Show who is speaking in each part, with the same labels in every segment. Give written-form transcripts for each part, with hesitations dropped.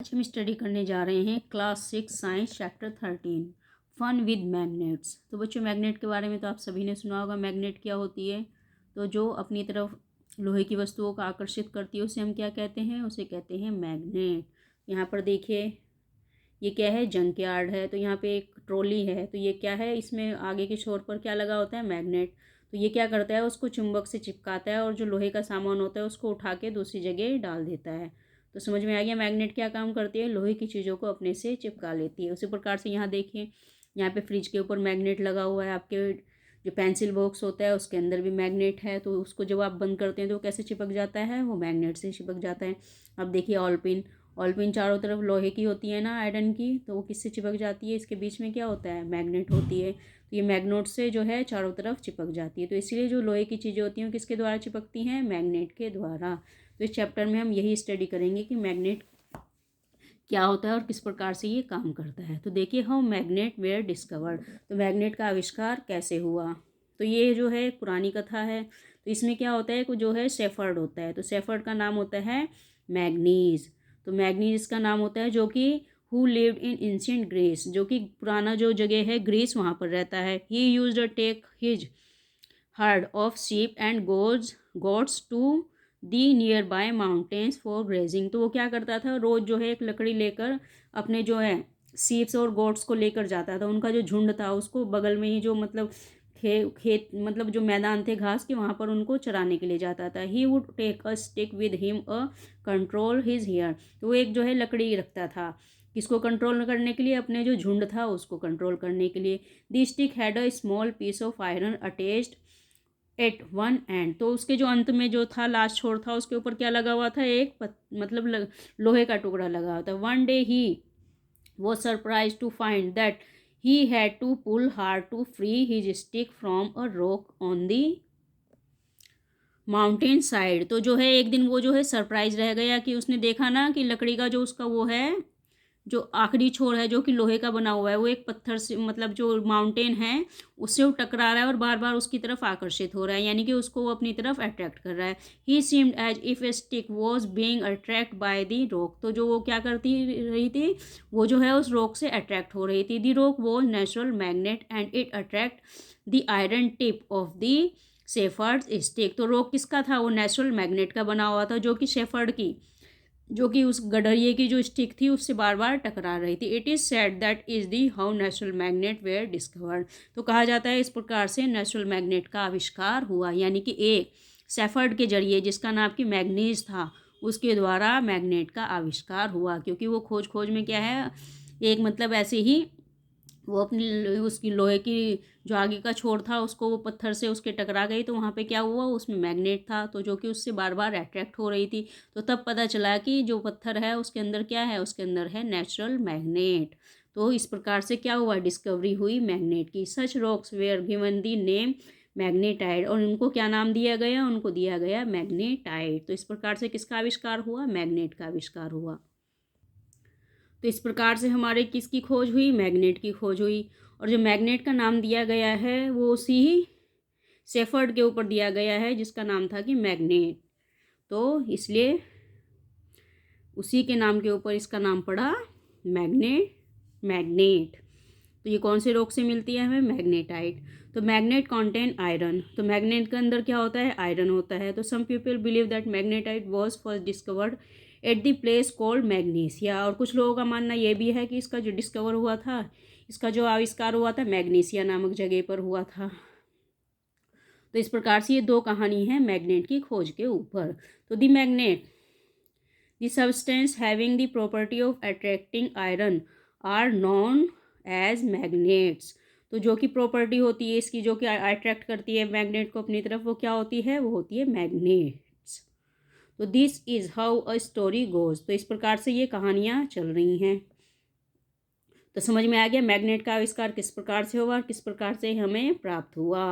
Speaker 1: आज हम स्टडी करने जा रहे हैं class 6 science chapter 13 fun with magnets. तो बच्चों, मैग्नेट के बारे में तो आप सभी ने सुना होगा। मैग्नेट क्या होती है? तो जो अपनी तरफ लोहे की वस्तुओं को आकर्षित करती है उसे हम क्या कहते हैं? उसे कहते हैं मैग्नेट। यहाँ पर देखिए, ये क्या है? जंक यार्ड है। तो यहाँ पे एक ट्रॉली है, तो ये क्या है? इसमें आगे के छोर पर क्या लगा होता है? मैग्नेट। तो ये क्या करता है? उसको चुंबक से चिपकाता है और जो लोहे का सामान होता है उसको उठा के दूसरी जगह डाल देता है। तो समझ में आ गया मैग्नेट क्या काम करती है? लोहे की चीज़ों को अपने से चिपका लेती है। उसी प्रकार से यहाँ देखिए, यहाँ पे फ्रिज के ऊपर मैग्नेट लगा हुआ है। आपके जो पेंसिल बॉक्स होता है उसके अंदर भी मैग्नेट है, तो उसको जब आप बंद करते हैं तो कैसे चिपक जाता है? वो मैग्नेट से चिपक जाता है। अब देखिए ऑलपिन, ऑलपिन चारों तरफ लोहे की होती है ना, आयरन की, तो वो किससे चिपक जाती है? इसके बीच में क्या होता है? मैग्नेट होती है। तो ये मैग्नेट से जो है चारों तरफ चिपक जाती है। तो इसलिए जो लोहे की चीज़ें होती हैं किसके द्वारा चिपकती हैं? मैग्नेट के द्वारा। तो इस चैप्टर में हम यही स्टडी करेंगे कि मैग्नेट क्या होता है और किस प्रकार से ये काम करता है। तो देखिए, हाउ मैग्नेट वेयर डिस्कवर्ड। तो मैग्नेट का आविष्कार कैसे हुआ? तो ये जो है एक पुरानी कथा है। तो इसमें क्या होता है कि जो है शेफर्ड होता है। तो शेफर्ड का नाम होता है मैग्नीज। तो मैग्नीज का नाम होता है जो कि who lived in ancient Greece, जो कि पुराना जो जगह है ग्रीस, वहाँ पर रहता है। He used a take his herd of sheep and goats to the near by mountains for grazing. तो वो क्या करता था? रोज़ जो है एक लकड़ी लेकर अपने जो है सीप्स और गोट्स को लेकर जाता था। उनका जो झुंड था उसको बगल में ही जो मतलब खेत मतलब जो मैदान थे घास के, वहाँ पर उनको चराने के लिए जाता था। He would take a stick with him a control his hair. तो वो एक जो है लकड़ी रखता था, किसको कंट्रोल करने के लिए? अपने जो झुंड था उसको कंट्रोल करने के लिए। The stick had a small piece of iron attached at one end. तो उसके जो अंत में जो था, लास्ट छोर था, उसके ऊपर क्या लगा हुआ था? एक मतलब लोहे का टुकड़ा लगा हुआ था। One day he was surprise to find that he had to pull hard to free his stick from a rock on the mountain side. तो जो है एक दिन वो जो है सरप्राइज रह गया कि उसने देखा ना कि लकड़ी का जो उसका वो है, जो आखिरी छोर है जो कि लोहे का बना हुआ है, वो एक पत्थर से मतलब जो माउंटेन है उससे वो टकरा रहा है और बार बार उसकी तरफ आकर्षित हो रहा है, यानी कि उसको वो अपनी तरफ अट्रैक्ट कर रहा है। He seemed as if a stick was being attract by the rock. तो जो वो क्या करती रही थी, वो जो है उस रॉक से अट्रैक्ट हो रही थी। The rock was natural magnet and it attract the iron tip of the shepherd stick. तो रॉक किसका था? वो नेचुरल मैग्नेट का बना हुआ था, जो कि शेफर्ड की, जो कि उस गडरिये की जो स्टिक थी उससे बार बार टकरा रही थी। It is said that is the how natural magnet were discovered. तो कहा जाता है इस प्रकार से नेचुरल मैग्नेट का आविष्कार हुआ, यानी कि एक शेफर्ड के जरिए, जिसका नाम कि मैग्नीज था, उसके द्वारा मैग्नेट का आविष्कार हुआ। क्योंकि वो खोज खोज में क्या है, एक मतलब ऐसे ही वो अपनी उसकी लोहे की जो आगे का छोर था उसको वो पत्थर से उसके टकरा गई, तो वहाँ पे क्या हुआ, उसमें मैग्नेट था, तो जो कि उससे बार बार अट्रैक्ट हो रही थी। तो तब पता चला कि जो पत्थर है उसके अंदर क्या है? उसके अंदर है नेचुरल मैग्नेट। तो इस प्रकार से क्या हुआ? डिस्कवरी हुई मैग्नेट की। Such rocks were given the name magnetite. और उनको क्या नाम दिया गया? उनको दिया गया मैग्नेटाइड। तो इस प्रकार से किसका आविष्कार हुआ? मैग्नेट का आविष्कार हुआ। तो इस प्रकार से हमारे किसकी खोज हुई? मैग्नेट की खोज हुई। और जो मैग्नेट का नाम दिया गया है वो उसी शेफर्ड के ऊपर दिया गया है जिसका नाम था कि मैग्नेट। तो इसलिए उसी के नाम के ऊपर इसका नाम पड़ा मैग्नेट। तो ये कौन से रॉक से मिलती है हमें? मैग्नेटाइट। तो मैग्नेट कॉन्टेन आयरन। तो मैग्नेट के अंदर क्या होता है? आयरन होता है। तो some people believe that magnetite was first discovered at the place called Magnesia. और कुछ लोगों का मानना ये भी है कि इसका जो डिस्कवर हुआ था, इसका जो आविष्कार हुआ था, मैग्नीसिया नामक जगह पर हुआ था। तो इस प्रकार से ये दो कहानी है मैग्नेट की खोज के ऊपर। तो the magnet, the substance having the property of attracting iron are known as magnets. तो जो कि प्रॉपर्टी होती है इसकी, जो कि अट्रैक्ट करती है मैग्नेट को अपनी तरफ, वो क्या होती है? वो होती है मैग्नेट्स। तो this is how a story goes. तो इस प्रकार से ये कहानियाँ चल रही हैं। तो समझ में आ गया मैग्नेट का आविष्कार किस प्रकार से हुआ और किस प्रकार से हमें प्राप्त हुआ।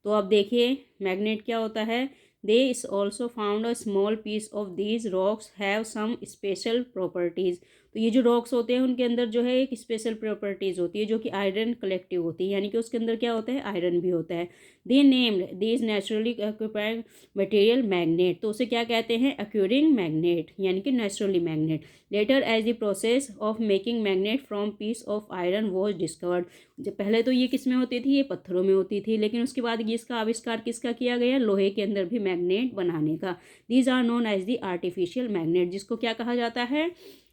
Speaker 1: तो अब देखिए मैग्नेट क्या होता है? They is also found a small piece of these rocks have some special properties. तो ये जो रॉक्स होते हैं उनके अंदर जो है एक स्पेशल प्रॉपर्टीज़ होती है जो कि आयरन कलेक्टिव होती है, यानी कि उसके अंदर क्या होता है, आयरन भी होता है। They named these naturally occupied material magnet, तो उसे क्या कहते हैं, अक्यूरिंग मैग्नेट, यानी कि naturally magnet. Later as the process of making magnet from piece of iron was discovered, जब पहले तो ये किस में होती थी, ये पत्थरों में होती थी, लेकिन उसके बाद ये इसका आविष्कार किसका किया गया, लोहे के अंदर भी मैग्नेट बनाने का। These are known as the artificial magnet, जिसको क्या कहा जाता है,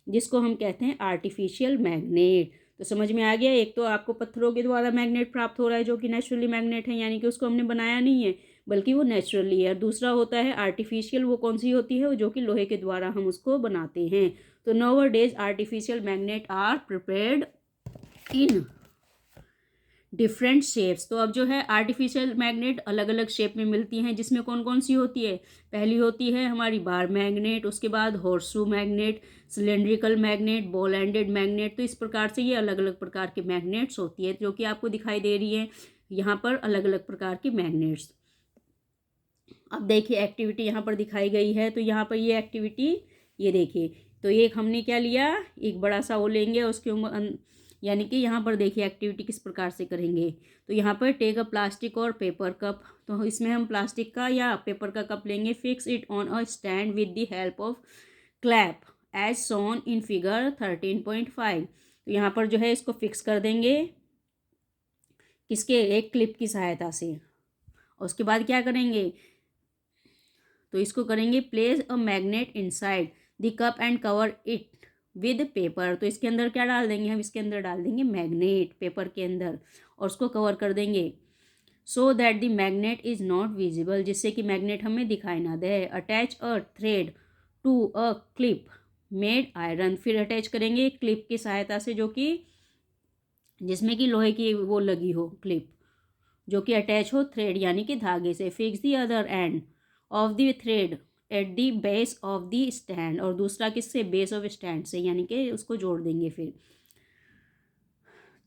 Speaker 1: जिसको हम कहते हैं आर्टिफिशियल मैग्नेट। तो समझ में आ गया, एक तो आपको पत्थरों के द्वारा मैग्नेट प्राप्त हो रहा है जो कि नेचुरली मैग्नेट है, यानी कि उसको हमने बनाया नहीं है बल्कि वो नेचुरली है। और दूसरा होता है आर्टिफिशियल, वो कौन सी होती है, वो जो कि लोहे के द्वारा हम उसको बनाते हैं। तो now days artificial magnet are prepared in different shapes. तो अब जो है आर्टिफिशियल मैग्नेट अलग अलग शेप में मिलती हैं, जिसमें कौन कौन सी होती है, पहली होती है हमारी बार मैग्नेट, उसके बाद horseshoe magnet, cylindrical magnet, ball ended magnet. तो इस प्रकार से ये अलग अलग प्रकार के मैग्नेट्स होती है जो कि आपको दिखाई दे रही है यहाँ पर, अलग अलग प्रकार के मैग्नेट्स। अब देखिए एक्टिविटी यहाँ पर दिखाई गई है, तो यहाँ पर ये एक्टिविटी, ये देखिए, तो एक हमने क्या लिया, एक बड़ा सा वो लेंगे उसके यानी कि यहाँ पर देखिए एक्टिविटी किस प्रकार से करेंगे। तो यहाँ पर टेक अ प्लास्टिक और पेपर कप, तो इसमें हम प्लास्टिक का या पेपर का कप लेंगे, fix it on a stand with the help of clamp as shown in figure 13.5। तो यहाँ पर जो है इसको फिक्स कर देंगे किसके, एक क्लिप की सहायता से। और उसके बाद क्या करेंगे, तो इसको करेंगे place a magnet inside the cup and cover it with paper. तो इसके अंदर क्या डाल देंगे हम, इसके अंदर डाल देंगे मैग्नेट पेपर के अंदर, और उसको कवर कर देंगे so that the magnet is not visible, जिससे कि मैग्नेट हमें दिखाई ना दे। Attach a thread to a clip made iron, फिर अटैच करेंगे क्लिप की सहायता से जो कि जिसमें कि लोहे की वो लगी हो, क्लिप जो कि अटैच हो थ्रेड यानी कि धागे से। Fix the other and of the thread at the base of the stand, और दूसरा किससे, बेस ऑफ स्टैंड से, यानी कि उसको जोड़ देंगे फिर।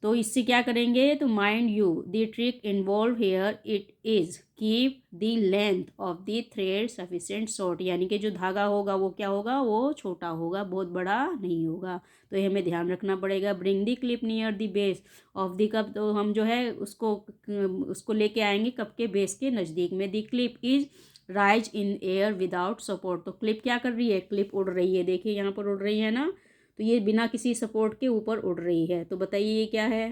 Speaker 1: तो इससे क्या करेंगे, तो mind you the trick involve here it is keep the length of the thread sufficient short, यानी कि जो धागा होगा वो क्या होगा, वो छोटा होगा, बहुत बड़ा नहीं होगा। तो ये हमें ध्यान रखना पड़ेगा। Bring the clip near the base of the cup, तो हम जो है उसको लेके आएंगे कप के बेस के नज़दीक में। The clip is rise in air without support, तो क्लिप क्या कर रही है, क्लिप उड़ रही है, देखिए यहाँ पर उड़ रही है ना, तो ये बिना किसी सपोर्ट के ऊपर उड़ रही है। तो बताइए ये क्या है,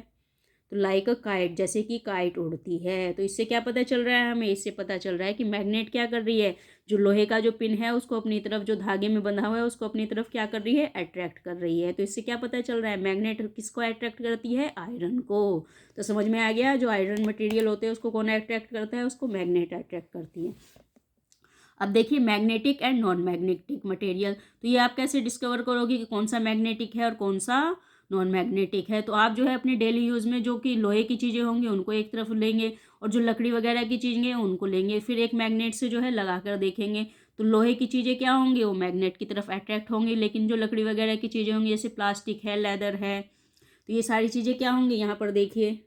Speaker 1: तो लाइक अ काइट, जैसे कि काइट उड़ती है। तो इससे क्या पता चल रहा है हमें, इससे पता चल रहा है कि मैग्नेट क्या कर रही है, जो लोहे का जो पिन है उसको अपनी तरफ, जो धागे में बंधा हुआ है उसको अपनी तरफ क्या कर रही है, अट्रैक्ट कर रही है। तो इससे क्या पता चल रहा है, मैग्नेट किसको अट्रैक्ट करती है, आयरन को। तो समझ में आ गया, जो आयरन मटेरियल होते हैं उसको कौन अट्रैक्ट करता है, उसको मैग्नेट अट्रैक्ट करती है। अब देखिए magnetic and non magnetic material, तो ये आप कैसे डिस्कवर करोगे कि कौन सा मैग्नेटिक है और कौन सा नॉन मैग्नेटिक है। तो आप जो है अपने डेली यूज़ में जो कि लोहे की चीज़ें होंगी उनको एक तरफ लेंगे, और जो लकड़ी वगैरह की चीज़ें हैं उनको लेंगे, फिर एक मैग्नेट से जो है लगा कर देखेंगे। तो लोहे की चीज़ें क्या होंगी, वो मैग्नेट की तरफ अट्रैक्ट होंगी, लेकिन जो लकड़ी वगैरह की चीज़ें होंगी जैसे प्लास्टिक है, लेदर है, तो ये सारी चीज़ें क्या होंगी, यहाँ पर देखिए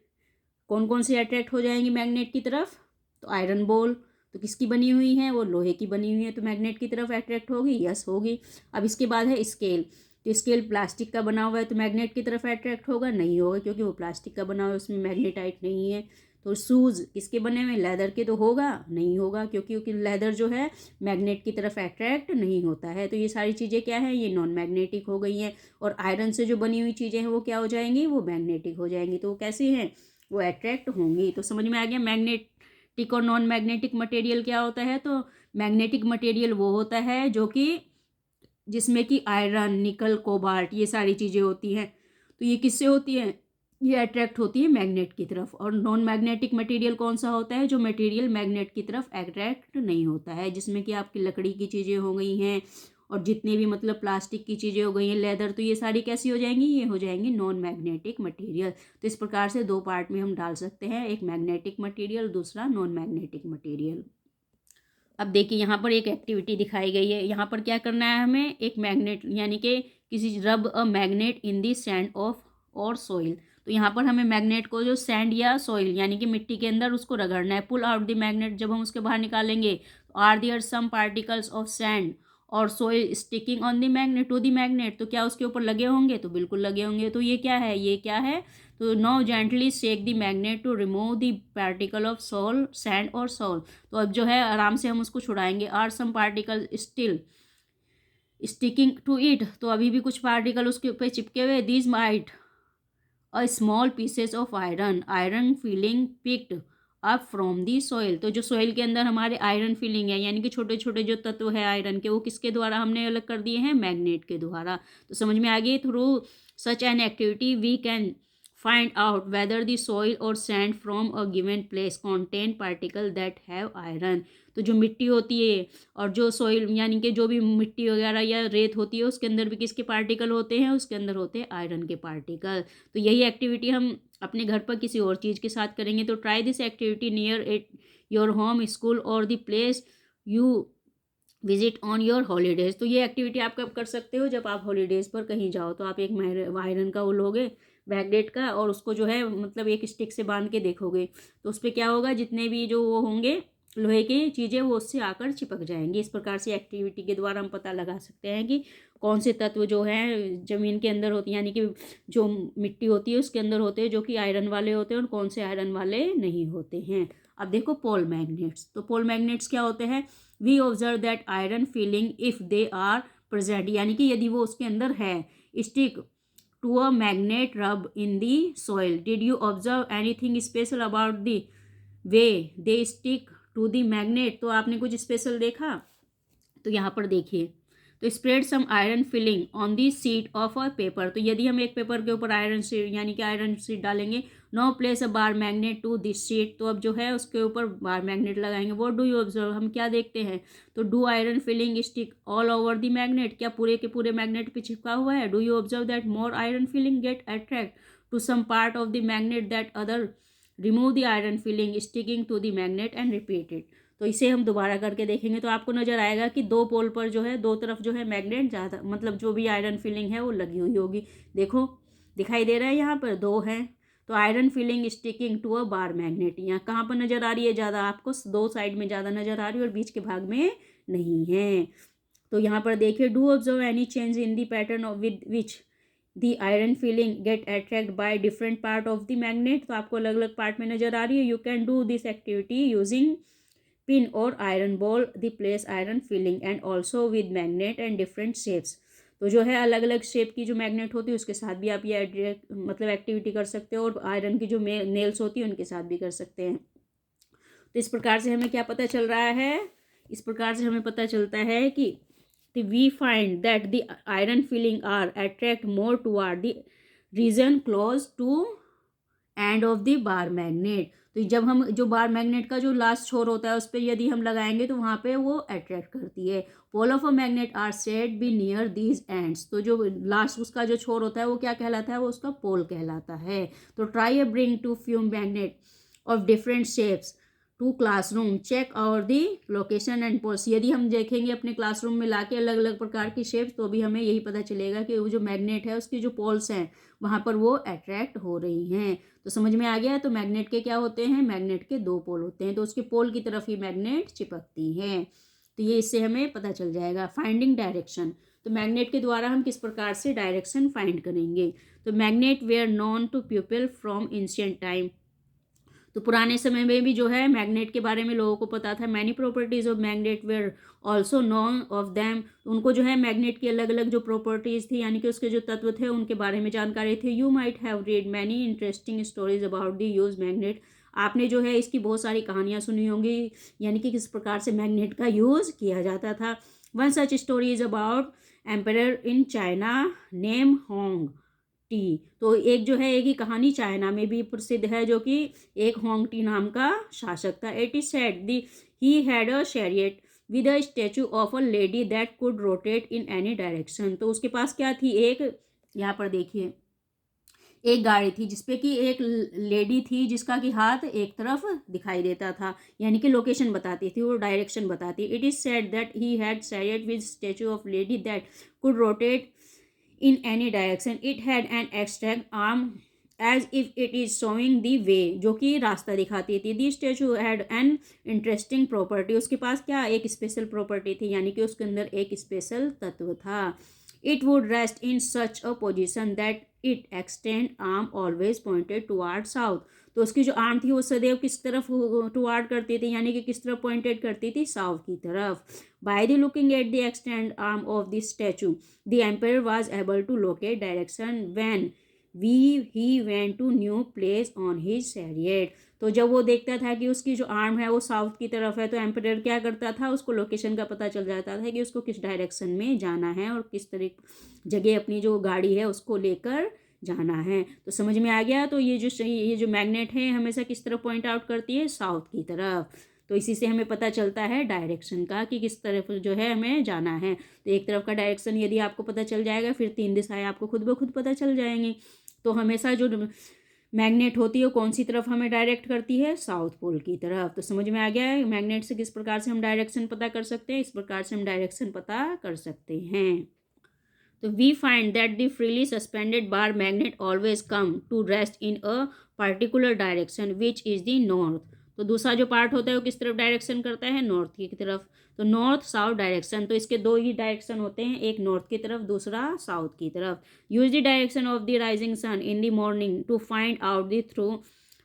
Speaker 1: कौन कौन से अट्रैक्ट हो जाएंगी मैग्नेट की तरफ। तो आयरन बॉल तो किसकी बनी हुई है, वो लोहे की बनी हुई है, तो मैग्नेट की तरफ अट्रैक्ट होगी, यस होगी। अब इसके बाद है स्केल, तो स्केल प्लास्टिक का बना हुआ है तो मैग्नेट की तरफ अट्रैक्ट होगा, नहीं होगा क्योंकि वो प्लास्टिक का बना हुआ है, उसमें मैग्नेटाइट नहीं है। तो शूज़ किसके बने हुए, लेदर के, तो होगा, नहीं होगा क्योंकि लेदर जो है मैग्नेट की तरफ अट्रैक्ट नहीं होता है। तो ये सारी चीज़ें क्या है, ये नॉन मैग्नेटिक हो गई हैं। और आयरन से जो बनी हुई चीज़ें हैं वो क्या हो जाएंगी, वो मैग्नेटिक हो जाएंगी। तो वो कैसी हैं, वो अट्रैक्ट होंगी। तो समझ में आ गया मैग्नेटिक और नॉन मैग्नेटिक मटेरियल क्या होता है। तो मैग्नेटिक मटेरियल वो होता है जो कि जिसमें कि आयरन, निकल, कोबाल्ट ये सारी चीज़ें होती हैं। तो ये किससे होती हैं, ये अट्रैक्ट होती है मैग्नेट की तरफ। और नॉन मैग्नेटिक मटेरियल कौन सा होता है, जो मटेरियल मैग्नेट की तरफ अट्रैक्ट नहीं होता है, जिसमें कि आपकी लकड़ी की चीज़ें हो गई हैं और जितने भी मतलब प्लास्टिक की चीज़ें हो गई हैं, लेदर, तो ये सारी कैसी हो जाएंगी, ये हो जाएंगी नॉन मैग्नेटिक मटेरियल। तो इस प्रकार से दो पार्ट में हम डाल सकते हैं, एक मैग्नेटिक मटेरियल, दूसरा नॉन मैग्नेटिक मटेरियल। अब देखिए यहाँ पर एक एक्टिविटी दिखाई गई है, यहाँ पर क्या करना है हमें, एक मैग्नेट यानी कि किसी रब a magnet in the sand of और सोइल। तो यहाँ पर हमें मैग्नेट को जो सैंड या सॉइल यानी कि मिट्टी के अंदर उसको रगड़ना है। पुल आउट द मैग्नेट, जब हम उसके बाहर निकालेंगे, are there some particles of sand और soil sticking on the magnet to the magnet, तो क्या उसके ऊपर लगे होंगे? तो बिल्कुल लगे होंगे। तो ये क्या है? ये क्या है? तो now gently shake the magnet to remove the particle of soil sand और सोल। तो अब जो है आराम से हम उसको छुड़ाएंगे। Are some particle still sticking to it, तो अभी भी कुछ पार्टिकल उसके ऊपर चिपके हुए। These might a small pieces of iron feeling picked up from the soil. तो जो सॉइल के अंदर हमारे आयरन फीलिंग है यानी कि छोटे छोटे जो तत्व है आयरन के, वो किसके द्वारा हमने अलग कर दिए हैं? मैग्नेट के द्वारा। तो समझ में आ गई। Through such an activity we can find out whether the soil और sand from a given place contain particle that have iron. तो जो मिट्टी होती है और जो सॉइल यानी कि जो भी मिट्टी वगैरह या रेत होती है उसके अंदर भी किसके पार्टिकल होते हैं? उसके अंदर होते हैं आयरन के पार्टिकल। तो यही एक्टिविटी हम अपने घर पर किसी और चीज़ के साथ करेंगे। तो try this activity near it your home, school और the place you visit on your holidays. तो ये एक्टिविटी आप कब कर सकते हो? जब आप हॉलीडेज़ पर कहीं जाओ तो आप एक आयरन का वो लोगे मैग्नेट का, और उसको जो है मतलब एक स्टिक से बांध के देखोगे, तो उस पर क्या होगा? जितने भी जो वो होंगे लोहे की चीज़ें वो उससे आकर चिपक जाएंगी। इस प्रकार से एक्टिविटी के द्वारा हम पता लगा सकते हैं कि कौन से तत्व जो हैं ज़मीन के अंदर होती हैं यानी कि जो मिट्टी होती है उसके अंदर होते हैं जो कि आयरन वाले होते हैं और कौन से आयरन वाले नहीं होते हैं। अब देखो पोल मैग्नेट्स। तो पोल मैग्नेट्स क्या होते हैं? We observe that iron filing if they are present, यानी कि यदि वो उसके अंदर है। Stick to a magnet rub in the soil. Did you observe anything special about the way they stick to the magnet? तो आपने कुछ स्पेशल देखा? तो यहाँ पर देखिए, तो spread some iron filing on the sheet of a paper. तो यदि हम एक पेपर के ऊपर आयरन सीट यानी कि आयरन सीट डालेंगे, now place a bar magnet to this sheet, तो अब जो है उसके ऊपर बार मैग्नेट लगाएंगे। What do you observe? हम क्या देखते हैं? तो do iron filing stick all over the magnet, क्या पूरे के पूरे मैग्नेट पे चिपका हुआ है? Do you observe that more iron filing get attract to some part of the magnet that other remove the iron filing sticking to the magnet and repeat it. तो इसे हम दोबारा करके देखेंगे तो आपको नज़र आएगा कि दो पोल पर जो है दो तरफ जो है मैग्नेट ज़्यादा मतलब जो भी आयरन फिलिंग है वो लगी हुई होगी। देखो दिखाई दे रहा है यहाँ पर दो हैं। तो iron filing sticking to a bar magnet यहाँ कहाँ पर नज़र आ रही है ज़्यादा? आपको दो साइड में ज़्यादा नज़र आ रही है और बीच के भाग में नहीं है। तो यहाँ पर देखिए, do observe any change in the pattern of with which the iron filing get attract by different part of the magnet. तो आपको अलग अलग पार्ट में नज़र आ रही है। You can do this activity using pin और iron ball the place iron filling and also with magnet and different shapes. तो जो है अलग अलग शेप की जो मैग्नेट होती है उसके साथ भी आप ये मतलब एक्टिविटी कर सकते हो और आयरन की जो नेल्स होती है उनके साथ भी कर सकते हैं। तो इस प्रकार से हमें क्या पता चल रहा है? इस प्रकार से हमें पता चलता है कि we find that the iron filing are attract more toward the region close to end of the bar magnet. तो जब हम जो बार मैग्नेट का जो लास्ट छोर होता है उस पर यदि हम लगाएंगे तो वहाँ पे वो अट्रैक्ट करती है। Pole of a magnet are said be near these ends. तो जो लास्ट उसका जो छोर होता है वो क्या कहलाता है? वो उसका पोल कहलाता है। तो try a bring to few magnet of different shapes to classroom, check और दी लोकेशन एंड पोल्स। यदि हम देखेंगे अपने क्लासरूम में लाके अलग अलग प्रकार की शेप्स तो भी हमें यही पता चलेगा कि वो जो मैग्नेट है उसकी जो पोल्स हैं वहाँ पर वो अट्रैक्ट हो रही हैं। तो समझ में आ गया? तो मैग्नेट के क्या होते हैं? मैग्नेट के दो पोल होते हैं तो उसके पोल की तरफ ही मैग्नेट चिपकती हैं। तो ये इससे हमें पता चल जाएगा। फाइंडिंग डायरेक्शन, तो मैग्नेट के द्वारा हम किस प्रकार से डायरेक्शन फाइंड करेंगे? तो magnet were known to people from ancient time. तो पुराने समय में भी जो है मैग्नेट के बारे में लोगों को पता था। Many properties of magnet were also known of them. उनको जो है मैग्नेट की अलग अलग जो प्रॉपर्टीज थी यानी कि उसके जो तत्व थे उनके बारे में जानकारी थी। You might have read many interesting stories about the use magnet. आपने जो है इसकी बहुत सारी कहानियाँ सुनी होंगी यानी कि किस प्रकार से मैग्नेट का यूज़ किया जाता था। One such story is about emperor in China name Hong T. तो एक जो है एक ही कहानी चाइना में भी प्रसिद्ध है जो कि एक होंग टी नाम का शासक था। It is said the he had a chariot with a statue of a lady that could rotate in any direction. तो उसके पास क्या थी? एक यहाँ पर देखिए एक गाड़ी थी जिसपे कि एक लेडी थी जिसका कि हाथ एक तरफ दिखाई देता था यानी कि लोकेशन बताती थी, वो डायरेक्शन बताती। It is said that he had chariot with statue of lady that could rotate in any direction. It had an extra arm as if it is showing the way, जो कि रास्ता दिखाती थी। The statue had an interesting property, उसके पास क्या एक special property थी, यानी कि उसके अंदर एक स्पेशल तत्व था। It would rest in such a position that it extend arm always pointed toward south, तो उसकी जो आर्म थी वो सदैव किस तरफ टुवार्ड करती थी, यानी कि किस तरफ पॉइंटेड करती थी, साउथ की तरफ। By the looking at the extend arm of the statue the empire was able to locate direction when he went to new place on his chariot, तो जब वो देखता था कि उसकी जो आर्म है वो साउथ की तरफ है, तो एम्परर क्या करता था, उसको लोकेशन का पता चल जाता था कि उसको किस डायरेक्शन में जाना है और किस तरह जगह अपनी जो गाड़ी है उसको लेकर जाना है। तो समझ में आ गया। तो ये जो मैग्नेट है हमेशा किस तरफ पॉइंट आउट करती है, साउथ की तरफ। तो इसी से हमें पता चलता है डायरेक्शन का कि किस तरफ जो है हमें जाना है। तो एक तरफ का डायरेक्शन यदि आपको पता चल जाएगा, फिर 3 दिशाएं आपको खुद ब खुद पता चल जाएंगी। तो हमेशा जो मैग्नेट होती है वो कौन सी तरफ हमें डायरेक्ट करती है, साउथ पोल की तरफ। तो समझ में आ गया है मैग्नेट से किस प्रकार से हम डायरेक्शन पता कर सकते हैं, इस प्रकार से हम डायरेक्शन पता कर सकते हैं। तो we find that the freely suspended bar magnet always come to rest in a particular direction which is the north, तो दूसरा जो पार्ट होता है वो किस तरफ डायरेक्शन करता है, नॉर्थ की तरफ। तो नॉर्थ साउथ डायरेक्शन, तो इसके दो ही डायरेक्शन होते हैं, एक नॉर्थ की तरफ, दूसरा साउथ की तरफ। Use the direction of the rising sun in the morning to find out the through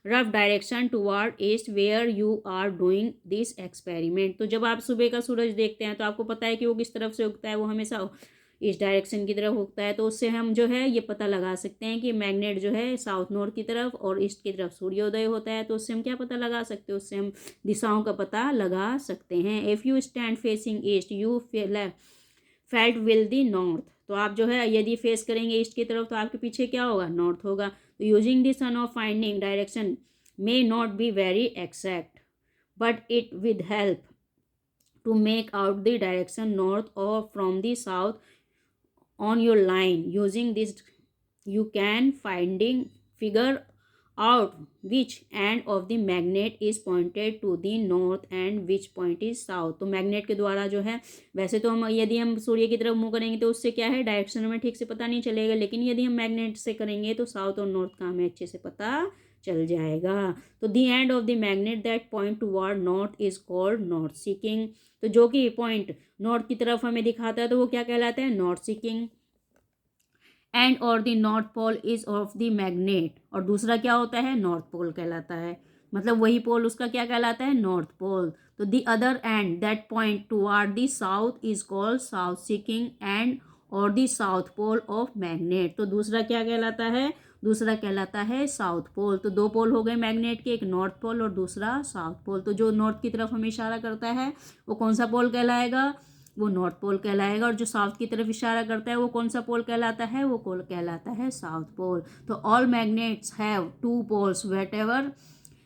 Speaker 1: rough direction toward east where you are doing this experiment, तो जब आप सुबह का सूरज देखते हैं तो आपको पता है कि वो किस तरफ से उगता है, वो हमेशा इस डायरेक्शन की तरफ उगता है। तो उससे हम जो है ये पता लगा सकते हैं कि मैग्नेट जो है साउथ नॉर्थ की तरफ और ईस्ट की तरफ सूर्योदय होता है। तो उससे हम क्या पता लगा सकते हैं, उससे हम दिशाओं का पता लगा सकते हैं। If you stand facing east you felt will the north, तो आप जो है यदि फेस करेंगे ईस्ट की तरफ तो आपके पीछे क्या होगा, नॉर्थ होगा। तो using the sun of finding direction may not be very exact but it with help to make out the direction north और from the south on your line. Using this you can figure out which end of the magnet is pointed to the north and which point is south, तो magnet के द्वारा जो है, वैसे तो हम यदि हम सूर्य की तरफ मुंह करेंगे तो उससे क्या है डायरेक्शन हमें ठीक से पता नहीं चलेगा, लेकिन यदि हम मैग्नेट से करेंगे तो साउथ और नॉर्थ का हमें अच्छे से पता चल जाएगा। तो the end of the magnet that point toward north is called north seeking, तो जो कि पॉइंट नॉर्थ की तरफ हमें दिखाता है तो वो क्या कहलाता है, नॉर्थ सीकिंग। एंड और the north pole is of the magnet, और दूसरा क्या होता है, नॉर्थ पोल कहलाता है, मतलब वही पोल उसका क्या कहलाता है, नॉर्थ पोल। तो the other end that point toward the south is called south seeking and और the south pole of magnet, तो दूसरा क्या कहलाता है, दूसरा कहलाता है साउथ पोल। तो दो पोल हो गए मैग्नेट के, एक नॉर्थ पोल और दूसरा साउथ पोल। तो जो नॉर्थ की तरफ हमें इशारा करता है वो कौन सा पोल कहलाएगा, वो नॉर्थ पोल कहलाएगा, और जो साउथ की तरफ इशारा करता है वो कौन सा पोल कहलाता है, वो पोल कहलाता है साउथ पोल। तो all magnets have two poles whatever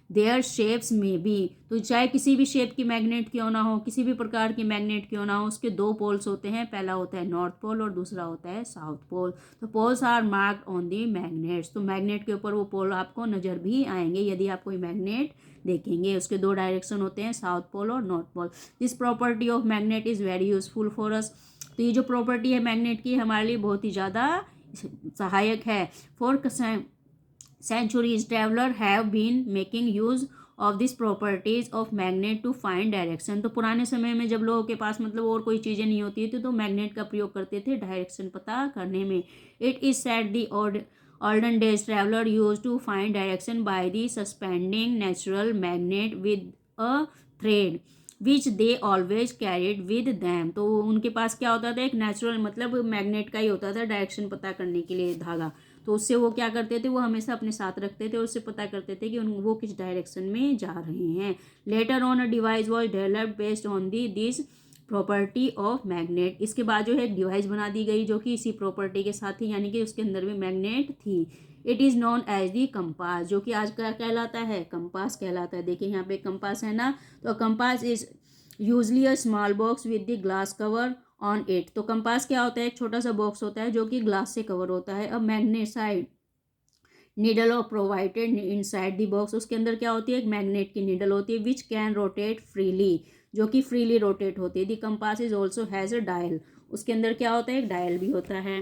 Speaker 1: their shapes में बी, तो चाहे किसी भी शेप की मैग्नेट क्यों ना हो, किसी भी प्रकार की मैग्नेट क्यों ना हो, उसके दो पोल्स होते हैं, पहला होता है नॉर्थ पोल और दूसरा होता है साउथ पोल। तो poles are marked on the magnets, तो मैग्नेट के ऊपर वो पोल आपको नज़र भी आएंगे यदि आप कोई मैग्नेट देखेंगे। उसके दो डायरेक्शन होते हैं, साउथ पोल और north pole. This property of magnet is very useful for us, तो ये जो प्रॉपर्टी है मैग्नेट की हमारे लिए बहुत ही ज़्यादा सहायक है। For centuries traveler have been making use of these properties of magnet to find direction, तो पुराने समय में जब लोगों के पास मतलब और कोई चीज़ें नहीं होती थी तो मैग्नेट का प्रयोग करते थे डायरेक्शन पता करने में। It is said the olden days traveler used to find direction by the suspending natural magnet with a thread which they always carried with them, तो उनके पास क्या होता था, एक नेचुरल मतलब मैग्नेट का ही होता था डायरेक्शन पता करने के लिए धागा, तो उससे वो क्या करते थे, वो हमेशा अपने साथ रखते थे और उससे पता करते थे कि वो किस डायरेक्शन में जा रहे हैं। Later on a device was developed based on the this property of magnet, इसके बाद जो है एक डिवाइस बना दी गई जो कि इसी प्रॉपर्टी के साथ ही, यानी कि उसके अंदर भी मैग्नेट थी। It is known as the compass, जो कि आज का कहलाता है, कंपास कहलाता है। देखिए यहाँ पे कंपास है ना, तो compass is usually a small box with the glass cover on it, तो कंपास क्या होता है, एक छोटा सा बॉक्स होता है जो कि ग्लास से कवर होता है। अब magnetised needle of provided inside the box, उसके अंदर क्या होती है, एक मैग्नेट की नीडल होती है विच कैन रोटेट फ्रीली, जो कि फ्रीली रोटेट होती है। The compass is also has a dial, उसके अंदर क्या होता है, एक डायल भी होता है।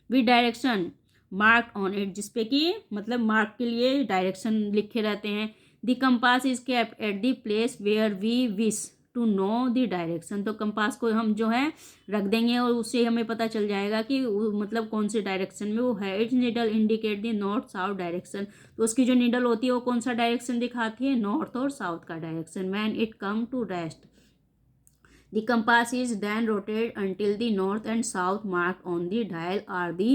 Speaker 1: With direction mark on it, जिसपे कि मतलब मार्क के लिए डायरेक्शन लिखे रहते हैं। The compass is kept at the place where we wish to know the direction. तो कंपास को हम जो है रख देंगे और उससे हमें पता चल जाएगा कि मतलब कौन से डायरेक्शन में वो है। It's needle indicate the north south direction. तो उसकी जो नीडल होती है वो कौन सा डायरेक्शन दिखाती है, नॉर्थ और साउथ का direction. When it come to rest the compass is then rotated until the north and south mark on the dial are the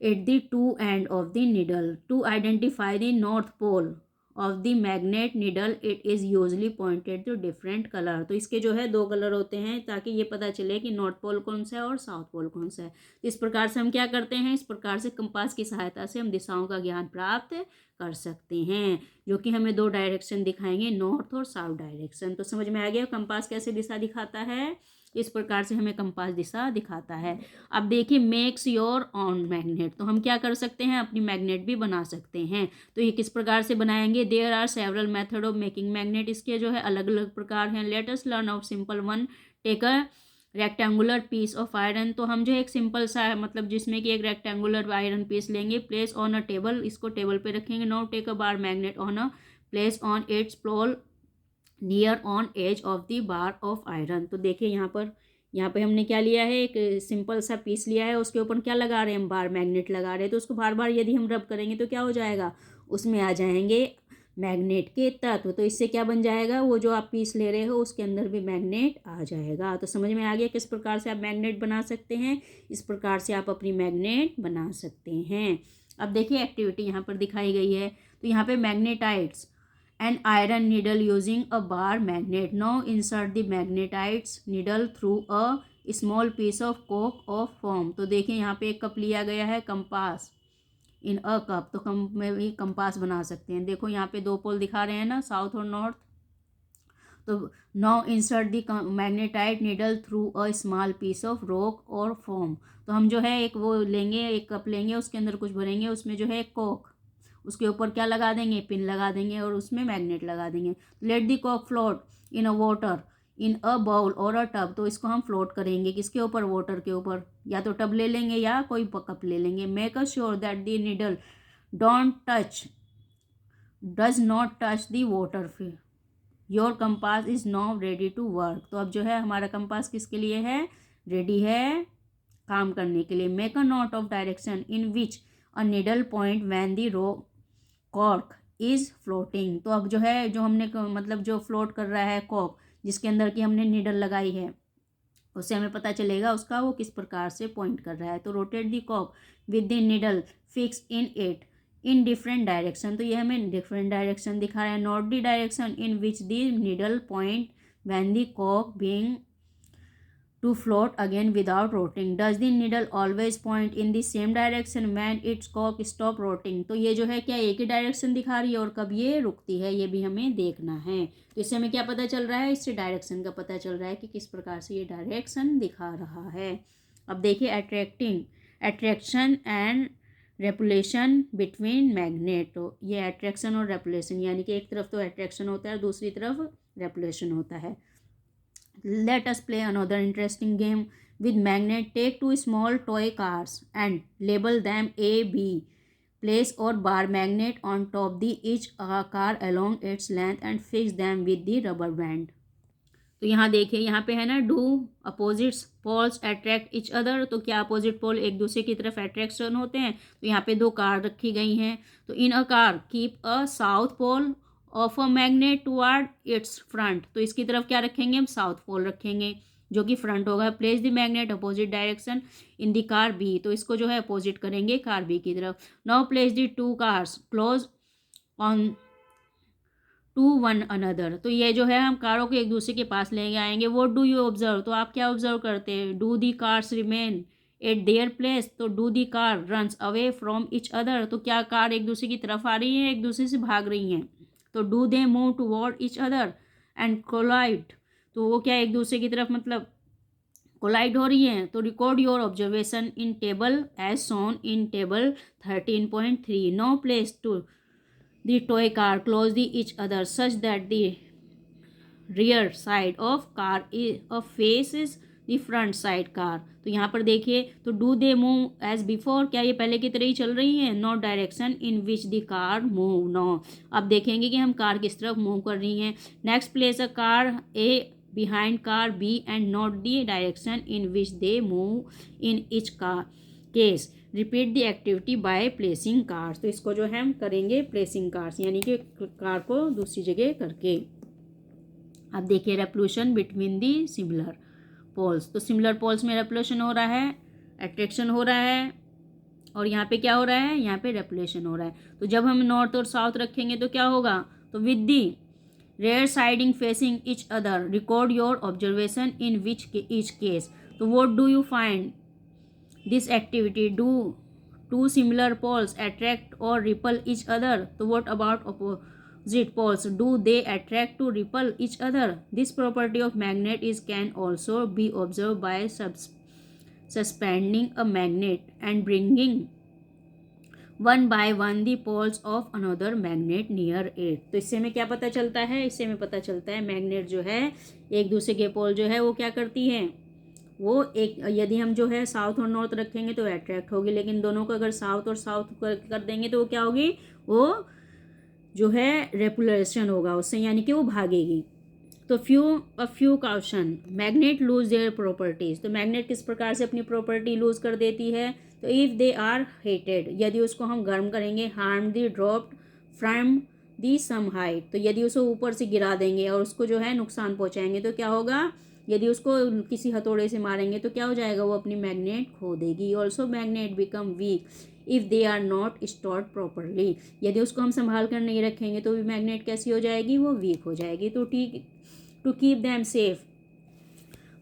Speaker 1: at the two end of the needle. To identify the north pole of the magnet needle it is usually pointed to different color। तो इसके जो है दो colour होते हैं ताकि ये पता चले कि नॉर्थ पोल कौन सा है और साउथ पोल कौन सा है। तो इस प्रकार से हम क्या करते हैं, इस प्रकार से कंपास की सहायता से हम दिशाओं का ज्ञान प्राप्त कर सकते हैं, जो कि हमें दो डायरेक्शन दिखाएंगे, नॉर्थ और साउथ डायरेक्शन। तो समझ में आ गया कंपास कैसे दिशा दिखाता है, इस प्रकार से हमें कंपास दिशा दिखाता है। अब देखिए मेक्स योर ऑन मैग्नेट। तो हम क्या कर सकते हैं, अपनी मैग्नेट भी बना सकते हैं। तो ये किस प्रकार से बनाएंगे, there are several method of making magnet. इसके जो है अलग अलग प्रकार हैं। Let us learn out simple one. Take a rectangular piece of iron. तो हम जो है एक सिंपल सा है मतलब जिसमें कि एक रेक्टेंगुलर आयरन पीस लेंगे, प्लेस ऑन अ टेबल, इसको टेबल पे रखेंगे। Now take a bar magnet on a place on its pole near on edge of the bar of iron. तो देखिए यहाँ पे हमने क्या लिया है, एक सिंपल सा पीस लिया है, उसके ऊपर क्या लगा रहे हैं, हम बार मैग्नेट लगा रहे हैं। तो उसको बार बार यदि हम रब करेंगे तो क्या हो जाएगा, उसमें आ जाएंगे मैग्नेट के तत्व। तो इससे क्या बन जाएगा, वो जो आप पीस ले रहे हो उसके अंदर भी मैग्नेट आ जाएगा। तो समझ में आ गया किस प्रकार से आप मैग्नेट बना सकते हैं। इस प्रकार से आप अपनी मैग्नेट बना सकते हैं। अब देखिए एक्टिविटी यहाँ पर दिखाई गई है। तो यहाँ पे मैग्नेटाइट्स an iron needle using a bar magnet. Now insert the magnetized needle through a small piece of cork or foam। तो देखिए यहाँ पे एक कप लिया गया है, कंपास इन अ कप। तो हम में भी कंपास बना सकते हैं। देखो यहाँ पे दो पोल दिखा रहे हैं ना, साउथ और नॉर्थ। तो now insert the magnetite needle through a small piece of rock और फोम। तो हम जो है एक वो लेंगे, एक कप लेंगे, उसके अंदर कुछ भरेंगे, उसमें जो है एक कॉक, उसके ऊपर क्या लगा देंगे, पिन लगा देंगे और उसमें मैग्नेट लगा देंगे। लेट दी कॉक float in a water in a bowl और अ टब। तो इसको हम फ्लोट करेंगे किसके ऊपर, वाटर के ऊपर, या तो टब ले लेंगे या कोई कप ले लेंगे। Make a sure that the needle does not touch the water. फिर your compass is now ready to work. तो अब जो है हमारा कंपास किसके लिए है, रेडी है काम करने के लिए। Make a note of direction in which a needle point when the cork is floating. तो अब जो है जो हमने मतलब जो फ्लोट कर रहा है कॉर्क, जिसके अंदर की हमने नीडल लगाई है, उससे हमें पता चलेगा उसका वो किस प्रकार से पॉइंट कर रहा है। तो rotate the cork with the needle fix in it in different direction. तो ये हमें डिफरेंट डायरेक्शन दिखा रहा है। Note the direction in which the needle point when the cork being to float again without rotating. Does the needle always point in the same direction when its cock stop rotating? तो ये जो है क्या एक ही direction दिखा रही है और कब ये रुकती है, ये भी हमें देखना है। तो इससे हमें क्या पता चल रहा है, इससे डायरेक्शन का पता चल रहा है कि किस प्रकार से ये डायरेक्शन दिखा रहा है। अब देखिए अट्रैक्शन एंड रेपुलेशन बिटवीन मैग्नेट। तो ये अट्रैक्शन और रेपुलेशन, यानी कि एक तरफ तो अट्रैक्शन होता है और दूसरी तरफ रेपुलेशन होता है। Let us play another interesting game with magnet. Take two small toy cars and label them A, B. Place or bar magnet on top the each car along its length and fix them with the rubber band. तो यहाँ देखिए यहाँ पे है ना, do opposites poles attract each other. तो क्या opposite pole एक दूसरे की तरफ अट्रैक्शन होते हैं। तो यहाँ पे दो कार रखी गई हैं। तो in a car keep a south pole of a magnet toward its front. तो इसकी तरफ क्या रखेंगे, हम साउथ पोल रखेंगे जो कि फ्रंट होगा। Place the magnet opposite direction in the car B. तो इसको जो है अपोजिट करेंगे कार बी की तरफ। Now place the two cars close on to one another. तो ये जो है हम कारों को एक दूसरे के पास लेके आएंगे। What do you observe. तो आप क्या ऑब्जर्व करते हैं। Do the cars remain at their place. तो do the car runs away from each other. तो क्या कार एक दूसरे की तरफ आ रही हैं, एक दूसरे से भाग रही हैं। तो do they move toward each other and collide. तो वो क्या एक दूसरे की तरफ मतलब कोलाइड हो रही हैं। तो record your observation in table as shown in table 13.3। Now place to the toy car closely each other such that the rear side of car is a face is the front side car. तो यहाँ पर देखिए, तो do they move as before, क्या ये पहले की तरह ही चल रही हैं? No direction in which the car move, no. अब देखेंगे कि हम कार किस तरफ मूव कर रही हैं। Next place a car A behind car B and note the direction in which they move in each car case. Repeat the activity by placing cars. तो इसको जो है हम करेंगे placing cars, यानी कि कार को दूसरी जगह करके। अब देखिए रेपल्यूशन बिटवीन दी सिमिलर पोल्स। तो सिमिलर पोल्स में रेपल्यूशन हो रहा है, अट्रैक्शन हो रहा है, और यहाँ पे क्या हो रहा है? यहाँ पे रेपल्यूशन हो रहा है। तो जब हम नॉर्थ और साउथ रखेंगे तो क्या होगा? तो with the rear siding facing each other, record your observation in each case. So what do you find this activity? Do two similar poles attract or repel each other? So what about opposite poles? Do they attract to repel each other? This property of magnet is can also be observed by suspending a magnet and bringing one by one the poles of another magnet near it. तो इससे हमें क्या पता चलता है? इससे हमें पता चलता है मैग्नेट जो है एक दूसरे के पोल जो है वो क्या करती है, वो एक, यदि हम जो है साउथ और नॉर्थ रखेंगे तो अट्रैक्ट होगी, लेकिन दोनों को अगर साउथ और साउथ कर देंगे तो वो क्या होगी? वो जो है रेपुलेशन होगा उससे, यानी कि वो भागेगी। तो few question, magnet lose their properties. तो मैग्नेट किस प्रकार से अपनी प्रॉपर्टी लूज कर देती है? तो इफ़ दे आर हीटेड, यदि उसको हम गर्म करेंगे, harm the dropped from the some height, तो यदि उसको ऊपर से गिरा देंगे और उसको जो है नुकसान पहुंचाएंगे तो क्या होगा? यदि उसको किसी हथौड़े से मारेंगे तो क्या हो जाएगा? वो अपनी मैग्नेट खो देगी। Also magnet become weak if they are not stored properly, यदि उसको हम संभाल कर नहीं रखेंगे तो भी मैग्नेट कैसी हो जाएगी? वो वीक हो जाएगी। तो ठीक, to keep them safe,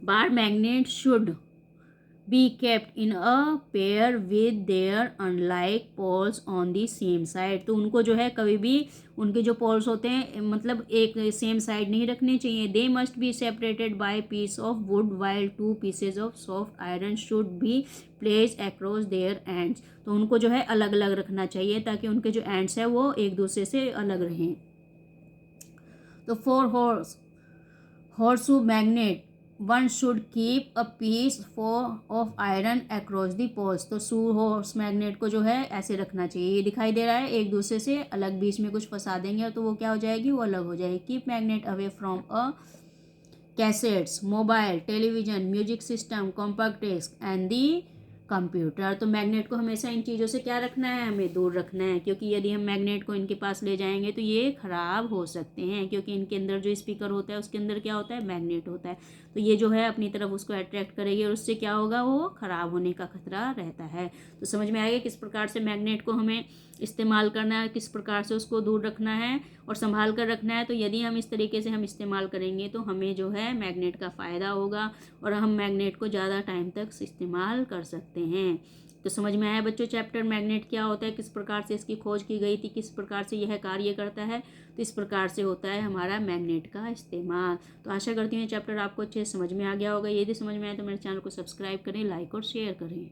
Speaker 1: bar magnet should be kept in a pair with their unlike poles on the same side। तो उनको जो है कभी भी उनके जो पोल्स होते हैं मतलब एक सेम साइड नहीं रखने चाहिए। They must be separated by piece of wood while two pieces of soft iron should be placed across their ends. तो उनको जो है अलग अलग रखना चाहिए ताकि उनके जो एंड्स है वो एक दूसरे से अलग रहें। तो for horseshoe magnet one should keep a piece of iron across the poles. तो शू हॉर्स मैग्नेट को जो है ऐसे रखना चाहिए, ये दिखाई दे रहा है, एक दूसरे से अलग, बीच में कुछ फंसा देंगे तो वो क्या हो जाएगी? वो अलग हो जाएगी। Keep magnet away from a cassettes, mobile, television, music system, compact disc and the computer. तो मैग्नेट को हमेशा इन चीज़ों से क्या रखना है? हमें दूर रखना है, क्योंकि यदि हम मैग्नेट को इनके पास ले जाएंगे तो ये ख़राब हो सकते हैं, क्योंकि इनके अंदर जो स्पीकर होता है उसके अंदर क्या होता है? मैग्नेट होता है। तो ये जो है अपनी तरफ उसको अट्रैक्ट करेगी और उससे क्या होगा? वो ख़राब होने का खतरा रहता है। तो समझ में आएगा किस प्रकार से मैग्नेट को हमें इस्तेमाल करना है, किस प्रकार से उसको दूर रखना है और संभाल कर रखना है। तो यदि हम इस तरीके से हम इस्तेमाल करेंगे तो हमें जो है मैग्नेट का फ़ायदा होगा और हम मैग्नेट को ज़्यादा टाइम तक इस्तेमाल कर सकते हैं। तो समझ में आया बच्चों चैप्टर मैग्नेट क्या होता है, किस प्रकार से इसकी खोज की गई थी, किस प्रकार से यह कार्य करता है। तो इस प्रकार से होता है हमारा मैग्नेट का इस्तेमाल। तो आशा करती हूँ चैप्टर आपको अच्छे से समझ में आ गया होगा। यदि समझ में आए तो मेरे चैनल को सब्सक्राइब करें, लाइक और शेयर करें।